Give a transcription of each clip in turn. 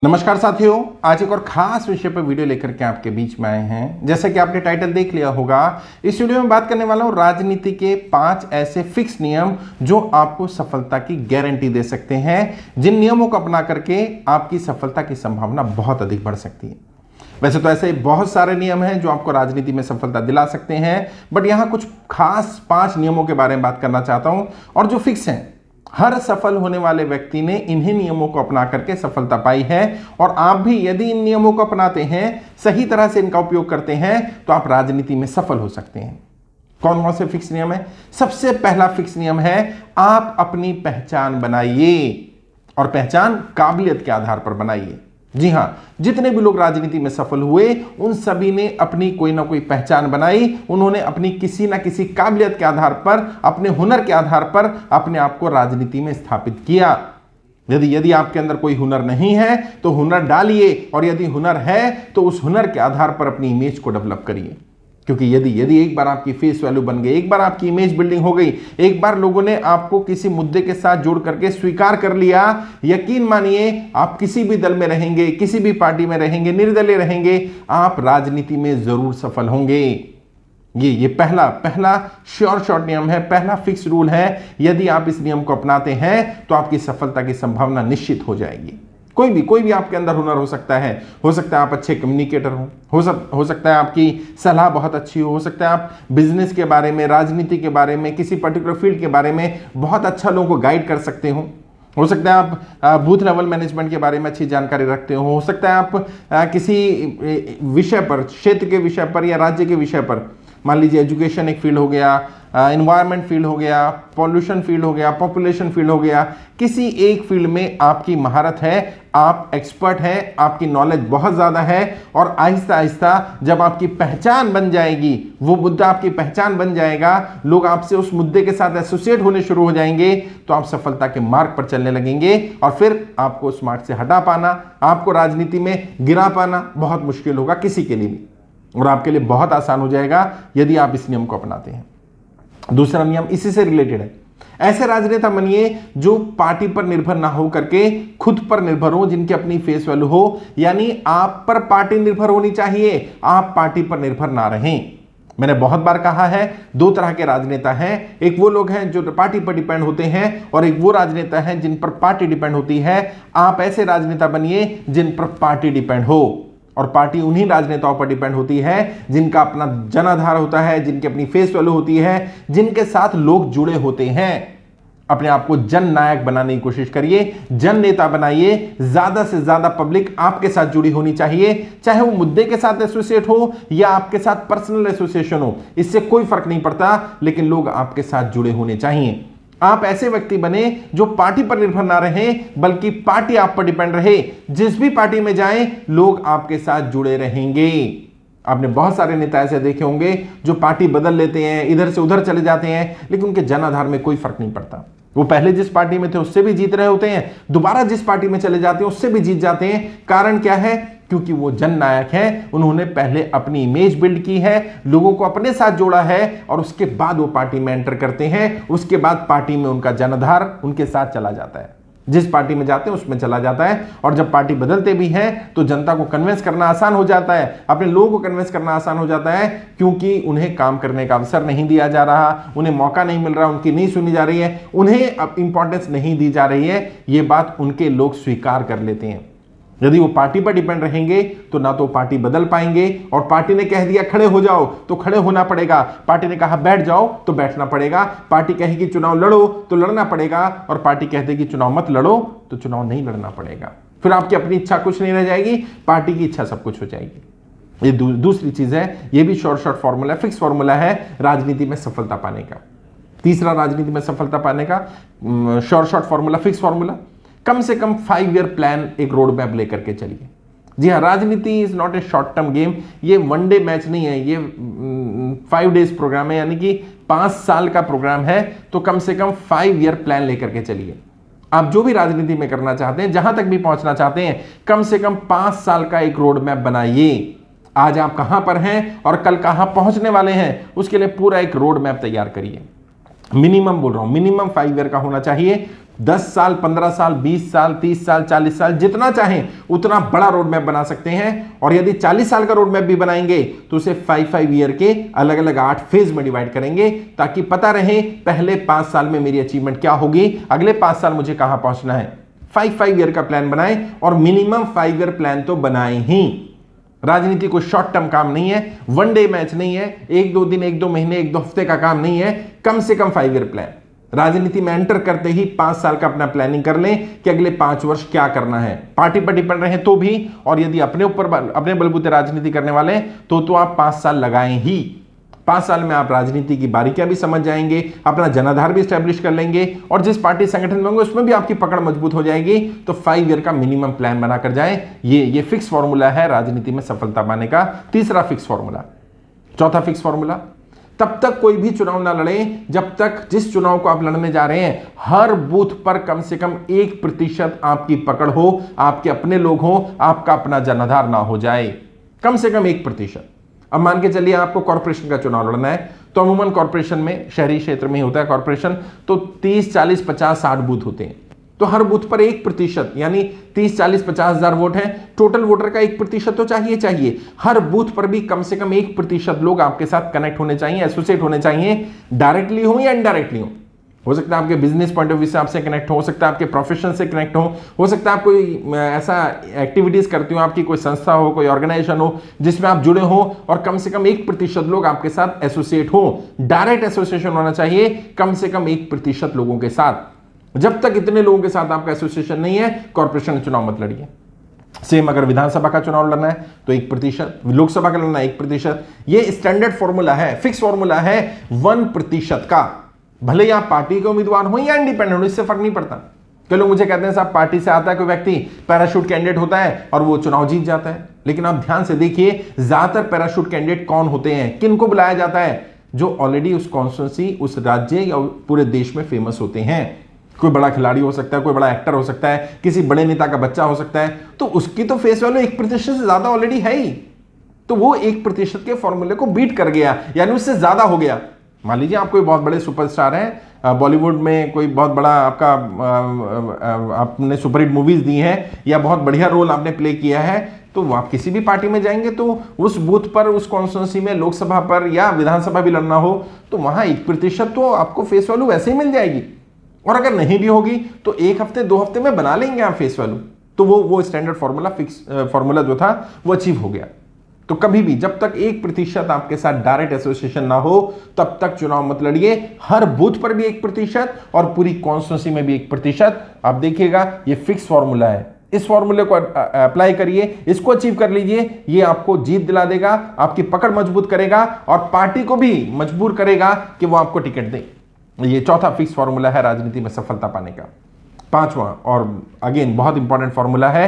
नमस्कार साथियों, आज एक और खास विषय पर वीडियो लेकर के आपके बीच में आए हैं। जैसा कि आपने टाइटल देख लिया होगा, इस वीडियो में बात करने वाला हूं राजनीति के 5 ऐसे फिक्स नियम जो आपको सफलता की गारंटी दे सकते हैं, जिन नियमों को अपना करके आपकी सफलता की संभावना बहुत अधिक बढ़ सकती है। वैसे तो ऐसे बहुत सारे नियम हैं जो आपको राजनीति में सफलता दिला सकते हैं, बट यहां कुछ खास 5 नियमों के बारे में बात करना चाहता हूं और जो फिक्स हैं। हर सफल होने वाले व्यक्ति ने इन्हीं नियमों को अपना करके सफलता पाई है और आप भी यदि इन नियमों को अपनाते हैं, सही तरह से इनका उपयोग करते हैं, तो आप राजनीति में सफल हो सकते हैं। कौन कौन से फिक्स नियम है? सबसे पहला फिक्स नियम है, आप अपनी पहचान बनाइए और पहचान काबिलियत के आधार पर बनाइए। जी हां, जितने भी लोग राजनीति में सफल हुए उन सभी ने अपनी कोई ना कोई पहचान बनाई। उन्होंने अपनी किसी ना किसी काबिलियत के आधार पर, अपने हुनर के आधार पर अपने आप को राजनीति में स्थापित किया। यदि आपके अंदर कोई हुनर नहीं है तो हुनर डालिए, और यदि हुनर है तो उस हुनर के आधार पर अपनी इमेज को डेवलप करिए। क्योंकि यदि एक बार आपकी फेस वैल्यू बन गई, एक बार आपकी इमेज बिल्डिंग हो गई, एक बार लोगों ने आपको किसी मुद्दे के साथ जोड़ करके स्वीकार कर लिया, यकीन मानिए आप किसी भी दल में रहेंगे, किसी भी पार्टी में रहेंगे, निर्दलीय रहेंगे, आप राजनीति में जरूर सफल होंगे। ये पहला श्योर शॉर्ट नियम है, पहला फिक्स रूल है। यदि आप इस नियम को अपनाते हैं तो आपकी सफलता की संभावना निश्चित हो जाएगी। कोई भी आपके अंदर हुनर हो सकता है आप अच्छे कम्युनिकेटर हो सकता है आपकी सलाह बहुत अच्छी हो सकता है आप बिजनेस के बारे में, राजनीति के बारे में, किसी पर्टिकुलर फील्ड के बारे में बहुत अच्छा लोगों को गाइड कर सकते हो सकता है आप बूथ लेवल मैनेजमेंट के बारे में अच्छी जानकारी रखते हो सकता है आप किसी विषय पर, क्षेत्र के विषय पर या राज्य के विषय पर, मान लीजिए एजुकेशन एक फील्ड हो गया, एनवायरनमेंट फील्ड हो गया, पॉल्यूशन फील्ड हो गया, पॉपुलेशन फील्ड हो गया, किसी एक फील्ड में आपकी महारत है, आप एक्सपर्ट हैं, आपकी नॉलेज बहुत ज्यादा है, और आहिस्ता आहिस्ता जब आपकी पहचान बन जाएगी, वो मुद्दा आपकी पहचान बन जाएगा, लोग आपसे उस मुद्दे के साथ एसोसिएट होने शुरू हो जाएंगे, तो आप सफलता के मार्ग पर चलने लगेंगे और फिर आपको उस मार्ग से हटा पाना, आपको राजनीति में गिरा पाना बहुत मुश्किल होगा किसी के लिए भी, और आपके लिए बहुत आसान हो जाएगा यदि आप इस नियम को अपनाते हैं। दूसरा नियम इसी से रिलेटेड है। ऐसे राजनेता बनिए जो पार्टी पर निर्भर ना हो करके खुद पर निर्भर हो, जिनकी अपनी फेस वैल्यू हो, यानी आप पर पार्टी निर्भर होनी चाहिए, आप पार्टी पर निर्भर ना रहें। मैंने बहुत बार कहा है, 2 तरह के राजनेता हैं। एक वो लोग हैं जो पार्टी पर डिपेंड होते हैं, और एक वो राजनेता हैं जिन पर पार्टी डिपेंड होती है। आप ऐसे राजनेता बनिए जिन पर पार्टी डिपेंड हो, और पार्टी उन्हीं राजनेताओं पर डिपेंड होती है जिनका अपना जनाधार होता है, जिनकी अपनी फेस वैल्यू होती है, जिनके साथ लोग जुड़े होते हैं। अपने आप को जन नायक बनाने की कोशिश करिए, जन नेता बनाइए। ज्यादा से ज्यादा पब्लिक आपके साथ जुड़ी होनी चाहिए, चाहे वो मुद्दे के साथ एसोसिएट हो या आपके साथ पर्सनल एसोसिएशन हो, इससे कोई फर्क नहीं पड़ता, लेकिन लोग आपके साथ जुड़े होने चाहिए। आप ऐसे व्यक्ति बने जो पार्टी पर निर्भर ना रहे, बल्कि पार्टी आप पर डिपेंड रहे। जिस भी पार्टी में जाएं, लोग आपके साथ जुड़े रहेंगे। आपने बहुत सारे नेता ऐसे देखे होंगे जो पार्टी बदल लेते हैं, इधर से उधर चले जाते हैं, लेकिन उनके जनाधार में कोई फर्क नहीं पड़ता। वो पहले जिस पार्टी में थे उससे भी जीत रहे होते हैं, दोबारा जिस पार्टी में चले जाते हैं उससे भी जीत जाते हैं। कारण क्या है? क्योंकि वो जन नायक है, उन्होंने पहले अपनी इमेज बिल्ड की है, लोगों को अपने साथ जोड़ा है, और उसके बाद वो पार्टी में एंटर करते हैं। उसके बाद पार्टी में उनका जनाधार उनके साथ चला जाता है, जिस पार्टी में जाते हैं उसमें चला जाता है। और जब पार्टी बदलते भी हैं तो जनता को कन्विंस करना आसान हो जाता है, अपने लोगों को कन्विंस करना आसान हो जाता है, क्योंकि उन्हें काम करने का अवसर नहीं दिया जा रहा, उन्हें मौका नहीं मिल रहा, उनकी नहीं सुनी जा रही है, उन्हें अब इंपॉर्टेंस नहीं दी जा रही है। ये बात उनके लोग स्वीकार कर लेते हैं। यदि वो पार्टी पर डिपेंड रहेंगे तो ना तो पार्टी बदल पाएंगे, और पार्टी ने कह दिया खड़े हो जाओ तो खड़े होना पड़ेगा, पार्टी ने कहा बैठ जाओ तो बैठना पड़ेगा, पार्टी कहेगी चुनाव लड़ो तो लड़ना पड़ेगा, और पार्टी कह देगी चुनाव मत लड़ो तो चुनाव नहीं लड़ना पड़ेगा। फिर आपकी अपनी इच्छा कुछ नहीं रह जाएगी, पार्टी की इच्छा सब कुछ हो जाएगी। ये दूसरी चीज है, ये भी शॉर्ट फॉर्मूला, फिक्स फॉर्मूला है राजनीति में सफलता पाने का। तीसरा राजनीति में सफलता पाने का शॉर्ट फॉर्मूला, फिक्स फॉर्मूला, कम से कम 5 ईयर प्लान, एक रोड मैप लेकर के चलिए। जी हाँ, राजनीति is not a short term game, ये 1 डे मैच नहीं है, ये 5 डेज प्रोग्राम है, यानी कि 5 साल का प्रोग्राम है। तो कम से कम 5 ईयर प्लान लेकर के चलिए। आप जो भी राजनीति में करना चाहते हैं, जहां तक भी पहुंचना चाहते हैं, कम से कम 5 साल का एक रोड मैप बनाइए। आज आप कहां पर हैं और कल कहां पहुंचने वाले हैं, उसके लिए पूरा एक रोड मैप तैयार करिए। मिनिमम बोल रहा हूं, मिनिमम 5 ईयर का होना चाहिए। 10 साल, 15 साल, 20 साल, 30 साल, 40 साल, जितना चाहें उतना बड़ा रोड मैप बना सकते हैं। और यदि 40 साल का रोड मैप भी बनाएंगे तो उसे 5 ईयर के अलग अलग 8 फेज में डिवाइड करेंगे, ताकि पता रहे पहले 5 साल में मेरी अचीवमेंट क्या होगी, अगले 5 साल मुझे कहां पहुंचना है। 5 ईयर का प्लान बनाएं और मिनिमम 5 ईयर प्लान तो बनाएं ही। राजनीति कोई शॉर्ट टर्म काम नहीं है, वन डे मैच नहीं है, 1-2 दिन, 1-2 महीने, 1-2 हफ्ते का काम नहीं है, कम से कम 5 ईयर प्लान। राजनीति में एंटर करते ही 5 साल का अपना प्लानिंग कर लें कि अगले 5 वर्ष क्या करना है। पार्टी पर डिपेंड रहे तो भी, और यदि अपने ऊपर अपने बलबूते राजनीति करने वाले हैं तो आप 5 साल लगाएं ही। 5 साल में आप राजनीति की बारीकियां भी समझ जाएंगे, अपना जनाधार भी स्टैब्लिश कर लेंगे, और जिस पार्टी संगठन में होंगे उसमें भी आपकी पकड़ मजबूत हो जाएगी। तो 5 ईयर का मिनिमम प्लान बनाकर जाए। ये फिक्स फॉर्मूला है राजनीति में सफलता पाने का। तीसरा फिक्स फॉर्मूला। चौथा फिक्स फॉर्मूला, तब तक कोई भी चुनाव ना लड़ें जब तक जिस चुनाव को आप लड़ने जा रहे हैं हर बूथ पर कम से कम 1% आपकी पकड़ हो, आपके अपने लोग हो, आपका अपना जनाधार ना हो जाए। कम से कम 1%। अब मान के चलिए आपको कॉर्पोरेशन का चुनाव लड़ना है, तो अमूमन कॉर्पोरेशन में शहरी क्षेत्र में ही होता है कॉर्पोरेशन, तो 30, 40, 50, 60 बूथ होते हैं। तो हर बूथ पर 1%, यानी 30, 40, 50 हजार वोट है, टोटल वोटर का 1% तो चाहिए। हर बूथ पर भी कम से कम 1% लोग आपके साथ कनेक्ट होने चाहिए, एसोसिएट होने चाहिए, डायरेक्टली हो या इनडायरेक्टली हो सकता है आपके बिजनेस पॉइंट ऑफ व्यू से आपसे कनेक्ट हो सकता है आपके प्रोफेशन से कनेक्ट हो सकता है आप कोई ऐसा एक्टिविटीज करते हो, आपकी कोई संस्था हो, कोई ऑर्गेनाइजेशन हो जिसमें आप जुड़े हो, और कम से कम 1% लोग आपके साथ एसोसिएट हो। डायरेक्ट एसोसिएशन होना चाहिए कम से कम 1% लोगों के साथ। जब तक इतने लोगों के साथ आपका एसोसिएशन नहीं है, कॉर्पोरेशन चुनाव मत लड़िए। सेम अगर विधानसभा का चुनाव लड़ना है तो 1%, लोकसभा का लड़ना है 1%। ये स्टैंडर्ड फॉर्मूला है, फिक्स फॉर्मूला है 1% का। भले ही आप पार्टी के उम्मीदवार हो या इंडिपेंडेंट हो, इससे फर्क नहीं पड़ता। कई लोग मुझे कहते हैं साहब पार्टी से आता है कोई व्यक्ति, पैराशूट कैंडिडेट होता है और वो चुनाव जीत जाता है। लेकिन आप ध्यान से देखिए ज्यादातर पैराशूट कैंडिडेट कौन होते हैं, किनको बुलाया जाता है? जो ऑलरेडी उस कॉन्स्टिट्यूंसी, उस राज्य या पूरे देश में फेमस होते हैं। कोई बड़ा खिलाड़ी हो सकता है, कोई बड़ा एक्टर हो सकता है, किसी बड़े नेता का बच्चा हो सकता है, तो उसकी तो फेस वैल्यू 1% से ज्यादा ऑलरेडी है ही। तो वो 1% के फॉर्मूले को बीट कर गया, यानी उससे ज्यादा हो गया। मान लीजिए आप कोई बहुत बड़े सुपरस्टार हैं, बॉलीवुड में कोई बहुत बड़ा आपका आपने सुपरहिट मूवीज दी हैं या बहुत बढ़िया रोल आपने प्ले किया है, तो आप किसी भी पार्टी में जाएंगे तो उस बूथ पर, उस कॉन्स्टिट्यूंसी में, लोकसभा पर या विधानसभा भी लड़ना हो तो वहां 1% तो आपको फेस वैल्यू वैसे ही मिल जाएगी। और अगर नहीं भी होगी तो 1 हफ्ते 2 हफ्ते में बना लेंगे आप फेस वैल्यू। तो वो स्टैंडर्ड फॉर्मूला, फिक्स फॉर्मूला जो था वो अचीव हो गया। तो कभी भी जब तक 1% आपके साथ डायरेक्ट एसोसिएशन ना हो तब तक चुनाव मत लड़िए। हर बूथ पर भी 1% और पूरी कॉन्स्टिट्यूंसी में भी 1%। आप देखिएगा ये फिक्स फॉर्मूला है, इस फॉर्मूले को अप्लाई करिए, इसको अचीव कर लीजिए। ये आपको जीत दिला देगा, आपकी पकड़ मजबूत करेगा और पार्टी को भी मजबूर करेगा कि वो आपको टिकट दे। ये चौथा फिक्स फॉर्मूला है राजनीति में सफलता पाने का। पांचवा और अगेन बहुत इंपॉर्टेंट फॉर्मूला है,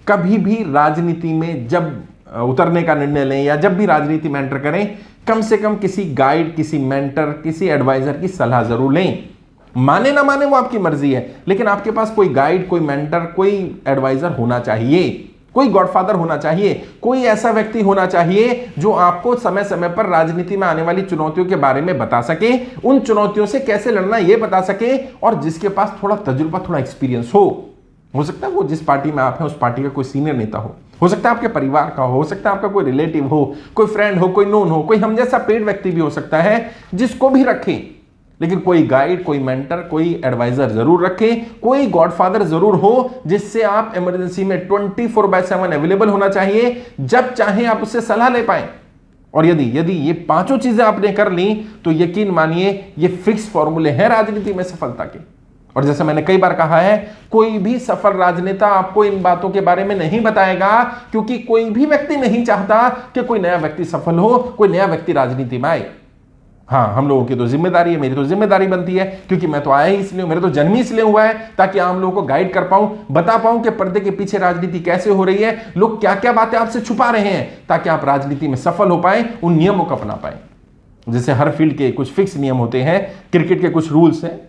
कभी भी राजनीति में जब उतरने का निर्णय लें या जब भी राजनीति में एंटर करें, कम से कम किसी गाइड, किसी मेंटर, किसी एडवाइजर की सलाह जरूर लें। माने ना माने वो आपकी मर्जी है, लेकिन आपके पास कोई गाइड, कोई मेंटर, कोई एडवाइजर होना चाहिए, कोई गॉडफादर होना चाहिए, कोई ऐसा व्यक्ति होना चाहिए जो आपको समय समय पर राजनीति में आने वाली चुनौतियों के बारे में बता सके, उन चुनौतियों से कैसे लड़ना ये बता सके, और जिसके पास थोड़ा तजुर्बा, थोड़ा एक्सपीरियंस हो सकता है वो जिस पार्टी में आप हैं उस पार्टी का कोई सीनियर नेता हो सकता है आपके परिवार का हो सकता है आपका कोई रिलेटिव हो, कोई फ्रेंड हो, कोई नोन हो, कोई हम जैसा पेड व्यक्ति भी हो सकता है, जिसको भी रखें, लेकिन कोई गाइड, कोई मेंटर, कोई एडवाइजर जरूर रखें, कोई गॉडफादर जरूर हो जिससे आप इमरजेंसी में 24/7 अवेलेबल होना चाहिए, जब चाहे आप उससे सलाह ले पाए। और यदि ये पांचों चीजें आपने कर ली तो यकीन मानिए ये फिक्स फॉर्मूले हैं राजनीति में सफलता के। और जैसे मैंने कई बार कहा है, कोई भी सफल राजनेता आपको इन बातों के बारे में नहीं बताएगा, क्योंकि कोई भी व्यक्ति नहीं चाहता कि कोई नया व्यक्ति सफल हो, कोई नया व्यक्ति राजनीति में आए। हाँ, हम लोगों की तो जिम्मेदारी है, मेरी तो जिम्मेदारी बनती है, क्योंकि मैं तो आया ही इसलिए, मेरे तो जन्म ही इसलिए हुआ है ताकि आम लोगों को गाइड कर पाऊं, बता पाऊं कि पर्दे के पीछे राजनीति कैसे हो रही है, लोग क्या क्या बातें आपसे छुपा रहे हैं, ताकि आप राजनीति में सफल हो पाए, उन नियमों को अपना पाए। जैसे हर फील्ड के कुछ फिक्स नियम होते हैं, क्रिकेट के कुछ रूल्स हैं,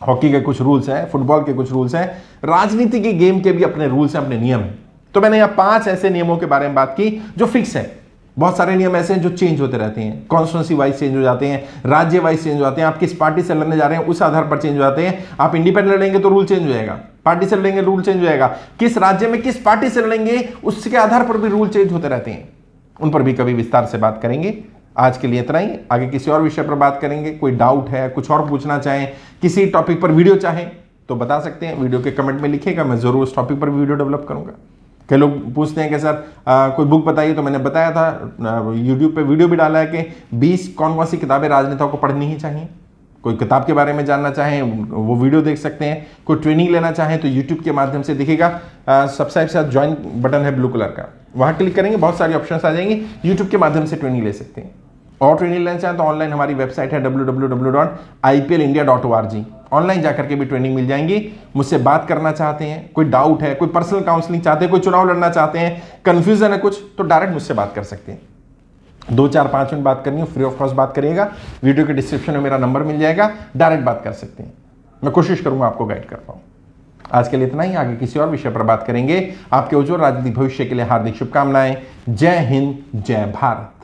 हॉकी के कुछ रूल्स हैं, फुटबॉल के कुछ रूल्स हैं, राजनीति के गेम के भी अपने रूल्स हैं, अपने नियम हैं। तो मैंने यहां 5 ऐसे नियमों के बारे में बात की जो फिक्स है। बहुत सारे नियम ऐसे हैं जो चेंज होते रहते हैं, कॉन्स्टिट्यूंसी वाइज चेंज हो जाते हैं, राज्य वाइज चेंज हो जाते हैं, आप किस पार्टी से लड़ने जा रहे हैं उस आधार पर चेंज हो जाते हैं। आप इंडिपेंडेंट लड़ेंगे तो रूल चेंज हो जाएगा, पार्टी से लड़ेंगे रूल चेंज हो जाएगा, किस राज्य में किस पार्टी से लड़ेंगे उसके आधार पर भी रूल चेंज होते रहते हैं। उन पर भी कभी विस्तार से बात करेंगे। आज के लिए इतना ही, आगे किसी और विषय पर बात करेंगे। कोई डाउट है, कुछ और पूछना चाहें, किसी टॉपिक पर वीडियो चाहें तो बता सकते हैं, वीडियो के कमेंट में लिखिएगा, मैं जरूर उस टॉपिक पर वीडियो डेवलप करूंगा। कई लोग पूछते हैं कि सर कोई बुक बताइए, तो मैंने बताया था यूट्यूब पे वीडियो भी डाला है कि 20 कौन कौन सी किताबें राजनेताओं को पढ़नी ही चाहिए। कोई किताब के बारे में जानना चाहें वो वीडियो देख सकते हैं, कोई ट्रेनिंग लेना चाहें तो यूट्यूब के माध्यम से दिखेगा, सबसे साथ ज्वाइन बटन है ब्लू कलर का, वहां क्लिक करेंगे बहुत सारी ऑप्शंस आ जाएंगी, यूट्यूब के माध्यम से ट्रेनिंग ले सकते हैं। और ट्रेनिंग लेना चाहें तो ऑनलाइन हमारी वेबसाइट है www.iplindia.org, ऑनलाइन जाकर के भी ट्रेनिंग मिल जाएंगी। मुझसे बात करना चाहते हैं, कोई डाउट है, कोई पर्सनल काउंसलिंग चाहते हैं, कोई चुनाव लड़ना चाहते हैं, कंफ्यूजन है कुछ, तो डायरेक्ट मुझसे बात कर सकते हैं। 2-4-5 मिनट बात करनी हो, फ्री ऑफ कॉस्ट बात करिएगा, वीडियो के डिस्क्रिप्शन में मेरा नंबर मिल जाएगा, डायरेक्ट बात कर सकते हैं। मैं कोशिश करूंगा आपको गाइड कर पाऊं। आज के लिए इतना ही, आगे किसी और विषय पर बात करेंगे। आपके उज्जवल राजनीतिक भविष्य के लिए हार्दिक शुभकामनाएं। जय हिंद, जय भारत।